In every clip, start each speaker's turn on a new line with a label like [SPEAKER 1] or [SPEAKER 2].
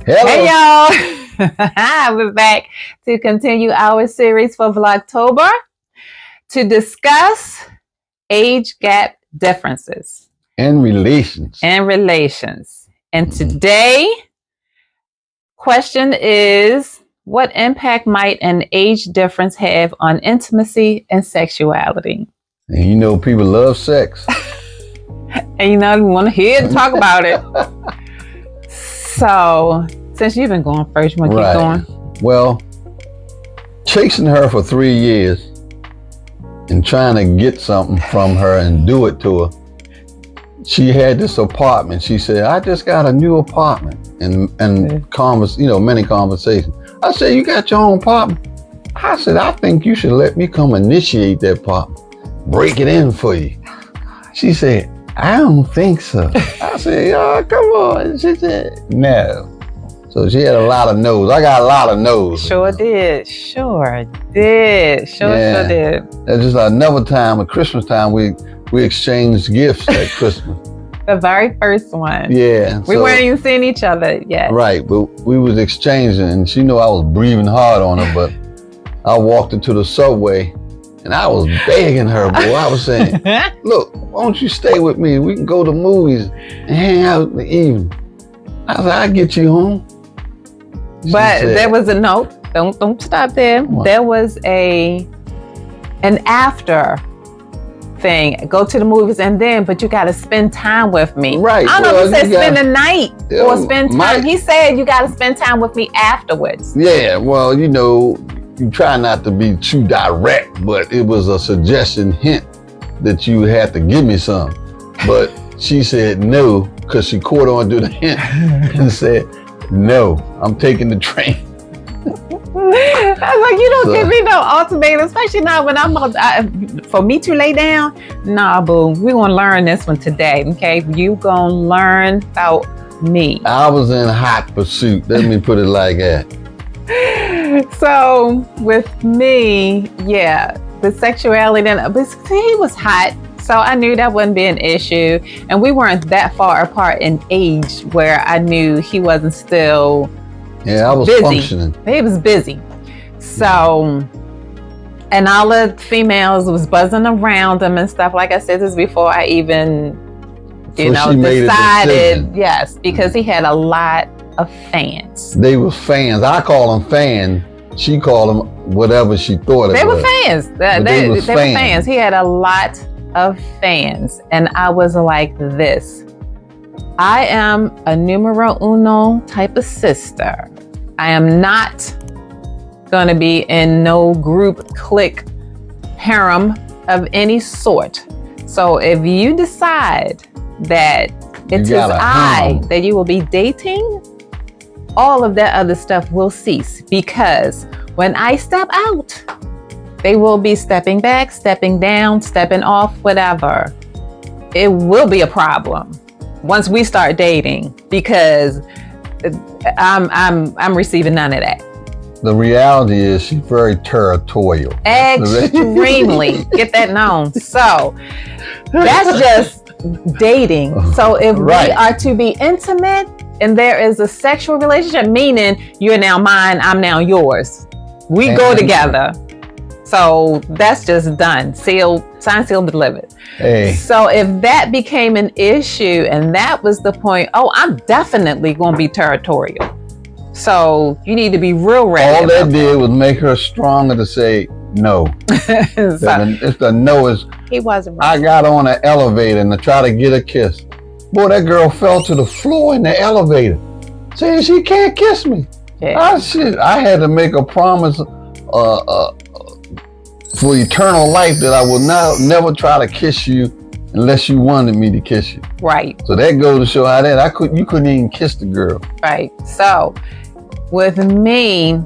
[SPEAKER 1] Hello.
[SPEAKER 2] Hey y'all, we're back to continue our series for Vlogtober to discuss age gap differences
[SPEAKER 1] And relations.
[SPEAKER 2] And today, question is, what impact might an age difference have on intimacy and sexuality?
[SPEAKER 1] And you know people love sex.
[SPEAKER 2] And you know, we want to hear and talk about it. So, since you've been going first, you want to keep going?
[SPEAKER 1] Well, chasing her for 3 years and trying to get something from her and do it to her. She had this apartment. She said, I just got a new apartment. And many conversations. I said, you got your own apartment? I said, I think you should let me come initiate that apartment. Break it in for you. She said, I don't think so. I said, oh, come on. She said, no. So she had a lot of no's. I got a lot of no's.
[SPEAKER 2] Sure did. Sure did.
[SPEAKER 1] That's just another time, at Christmas time, we exchanged gifts at Christmas.
[SPEAKER 2] The very first one.
[SPEAKER 1] Yeah.
[SPEAKER 2] We weren't even seeing each other yet.
[SPEAKER 1] Right, but we was exchanging, and she knew I was breathing hard on her, but I walked into the subway, and I was begging her, boy. I was saying, look, why don't you stay with me? We can go to movies and hang out in the evening. I said, I'll get you home.
[SPEAKER 2] But there was a note. Don't stop there.
[SPEAKER 1] What?
[SPEAKER 2] There was an after thing. Go to the movies but you got to spend time with me.
[SPEAKER 1] Right.
[SPEAKER 2] I don't know if he said spend the night or spend time. He said you got to spend time with me afterwards.
[SPEAKER 1] Yeah, well, you try not to be too direct, but it was a suggestion hint that you had to give me some. But she said no, because she caught on to the hint and said, no, I'm taking the train.
[SPEAKER 2] I was like, you don't give me no ultimatum, especially now when for me to lay down. Nah, boo, we're going to learn this one today, okay? You going to learn about me.
[SPEAKER 1] I was in hot pursuit. Let me put it like that.
[SPEAKER 2] So with me, yeah, the sexuality, but he was hot. So I knew that wouldn't be an issue. And we weren't that far apart in age where I knew he wasn't still
[SPEAKER 1] I was
[SPEAKER 2] busy.
[SPEAKER 1] Functioning.
[SPEAKER 2] He was busy. So, and all the females was buzzing around him and stuff. Like I said, this is before I even, decided. Yes, because he had a lot of fans.
[SPEAKER 1] They were fans. I call them fans. She called them whatever she thought it was.
[SPEAKER 2] They were fans. They were fans. He had a lot of fans. And I was like this. I am a numero uno type of sister. I am not going to be in no group, clique, harem of any sort. So if you decide that it is I that you will be dating, all of that other stuff will cease, because when I step out, they will be stepping back, stepping down, stepping off, whatever. It will be a problem once we start dating, because I'm receiving none of that.
[SPEAKER 1] The reality is she's very territorial.
[SPEAKER 2] Extremely. Get that known. So that's just dating. So if we are to be intimate and there is a sexual relationship, meaning you're now mine, I'm now yours. We go together. So that's just done. Sealed, signed, sealed, delivered.
[SPEAKER 1] Hey.
[SPEAKER 2] So if that became an issue and that was the point, I'm definitely going to be territorial. So you need to be real ready.
[SPEAKER 1] All that did was make her stronger to say no. It's the no is.
[SPEAKER 2] He wasn't right.
[SPEAKER 1] I got on an elevator and to try to get a kiss. Boy, that girl fell to the floor in the elevator, saying she can't kiss me.
[SPEAKER 2] Yeah.
[SPEAKER 1] I had to make a promise for eternal life that I will never try to kiss you unless you wanted me to kiss you.
[SPEAKER 2] Right.
[SPEAKER 1] So that goes to show how you couldn't even kiss the girl.
[SPEAKER 2] Right. So with me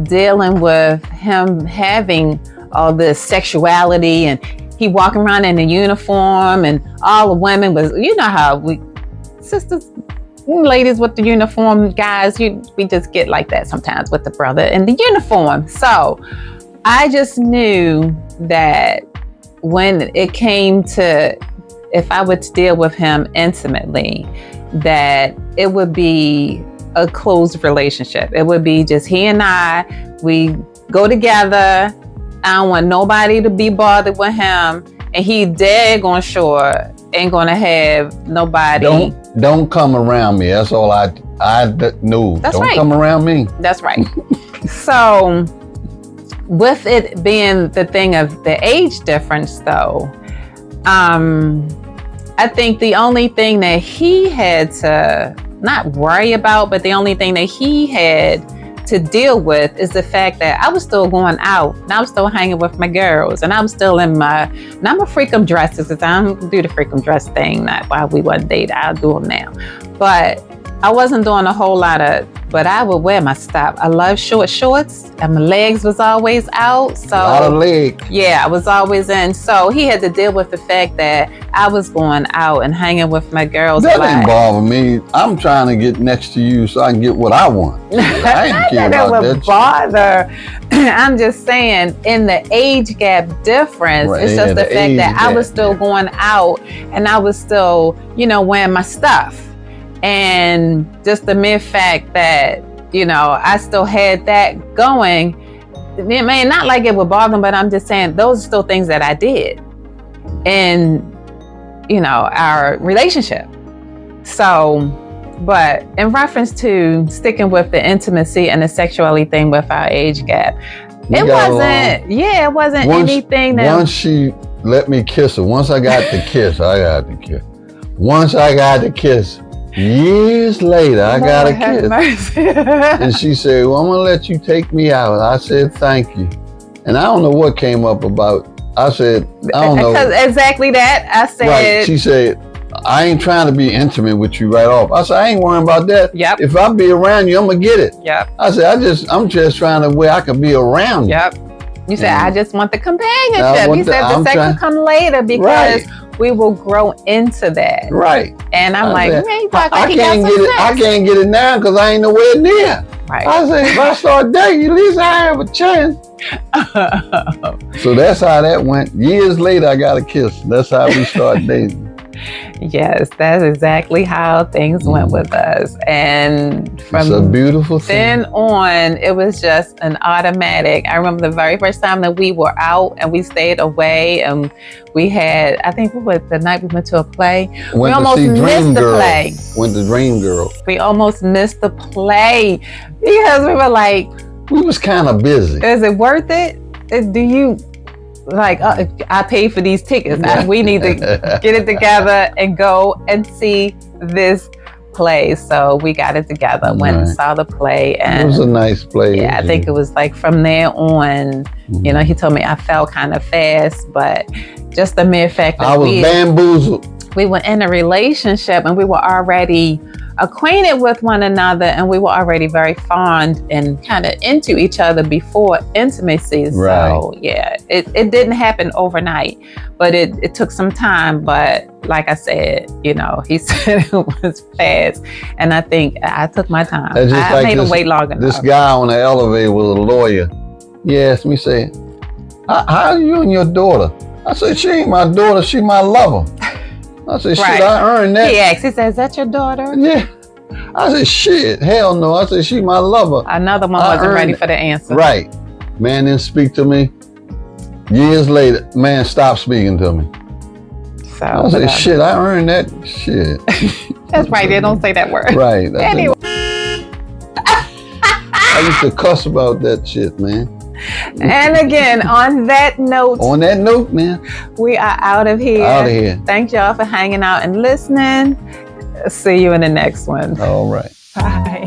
[SPEAKER 2] dealing with him having all this sexuality, and he walking around in a uniform, and all the women was, you know how we sisters, ladies with the uniform, guys, we just get like that sometimes with the brother in the uniform. So I just knew that when it came to, if I would deal with him intimately, that it would be a closed relationship. It would be just he and I. We go together. I don't want nobody to be bothered with him, and he dead gonna sure ain't gonna have nobody.
[SPEAKER 1] Don't come around me. That's all I knew.
[SPEAKER 2] That's
[SPEAKER 1] don't
[SPEAKER 2] right.
[SPEAKER 1] come around me.
[SPEAKER 2] That's right. So, with it being the thing of the age difference, though, I think the only thing that he had to not worry about, but the only thing that he had to deal with is the fact that I was still going out and I was still hanging with my girls and I was still in my, and I'm a freakum dresser because I don't do the freakum dress thing, not while we wasn't dating, I'll do them now. But I wasn't doing a whole lot of, but I would wear my stuff. I love short shorts and my legs was always out. So
[SPEAKER 1] a lot of leg.
[SPEAKER 2] Yeah, I was always in. So he had to deal with the fact that I was going out and hanging with my girls.
[SPEAKER 1] That didn't bother me. I'm trying to get next to you so I can get what I want. I ain't care about that.
[SPEAKER 2] Bother. I'm just saying, in the age gap difference, right, it's just the fact that I was still going out and I was still, wearing my stuff. And just the mere fact that, I still had that going, it may not like it would bother them, but I'm just saying those are still things that I did in, our relationship. So, but in reference to sticking with the intimacy and the sexuality thing with our age gap, it wasn't anything that...
[SPEAKER 1] Once she let me kiss her, once I got the kiss, once I got the kiss, years later, I got a kiss. And she said, well, I'm going to let you take me out. I said, thank you. And I don't know what came up about. I said, I don't know.
[SPEAKER 2] Because exactly that. I said.
[SPEAKER 1] Right. She said, I ain't trying to be intimate with you right off. I said, I ain't worrying about that.
[SPEAKER 2] Yep.
[SPEAKER 1] If I be around you, I'm going to get it.
[SPEAKER 2] Yep.
[SPEAKER 1] I said, I'm just trying to where I can be around you.
[SPEAKER 2] Yep. You said, I just want the companionship. You said the sex will come later because we will grow into that.
[SPEAKER 1] Right.
[SPEAKER 2] And I'm like,
[SPEAKER 1] I can't get it now because I ain't nowhere near.
[SPEAKER 2] Right.
[SPEAKER 1] I said, if I start dating, at least I have a chance. So that's how that went. Years later, I got a kiss. That's how we started dating.
[SPEAKER 2] Yes, that's exactly how things went with us. And from
[SPEAKER 1] it's a beautiful thing.
[SPEAKER 2] Then on, it was just an automatic. I remember the very first time that we were out and we stayed away and we had, I think the night we went to a play. We almost missed the play.
[SPEAKER 1] Went to Dream Girl.
[SPEAKER 2] We almost missed the play because we were like...
[SPEAKER 1] We was kind of busy.
[SPEAKER 2] Is it worth it? Do you... I paid for these tickets. We need to get it together and go and see this play. So we got it together, went and saw the play. And
[SPEAKER 1] it was a nice play.
[SPEAKER 2] Yeah, I think it was from there on, he told me I fell kind of fast, but just the mere fact that
[SPEAKER 1] I was bamboozled.
[SPEAKER 2] We were in a relationship and we were already acquainted with one another and we were already very fond and kind of into each other before intimacy.
[SPEAKER 1] Right.
[SPEAKER 2] So yeah, it didn't happen overnight, but it took some time. But like I said, he said it was fast. And I think I took my time. I made him wait long enough.
[SPEAKER 1] This guy on the elevator was a lawyer. He asked me, say, how are you and your daughter? I said, she ain't my daughter, she my lover. I said, shit, I earned that.
[SPEAKER 2] He asked, he said, is that your daughter?
[SPEAKER 1] Yeah. I said, shit, hell no. I said, she my lover.
[SPEAKER 2] Another one wasn't ready for the answer.
[SPEAKER 1] Right. Man didn't speak to me. Years later, man stopped speaking to me.
[SPEAKER 2] So
[SPEAKER 1] I said, shit, I earned that shit.
[SPEAKER 2] That's right, they don't say that word.
[SPEAKER 1] Right.
[SPEAKER 2] Anyway.
[SPEAKER 1] I used to cuss about that shit, man.
[SPEAKER 2] And again, on that note,
[SPEAKER 1] man,
[SPEAKER 2] we are out of here. Thank y'all for hanging out and listening. See you in the next one.
[SPEAKER 1] All right.
[SPEAKER 2] Bye.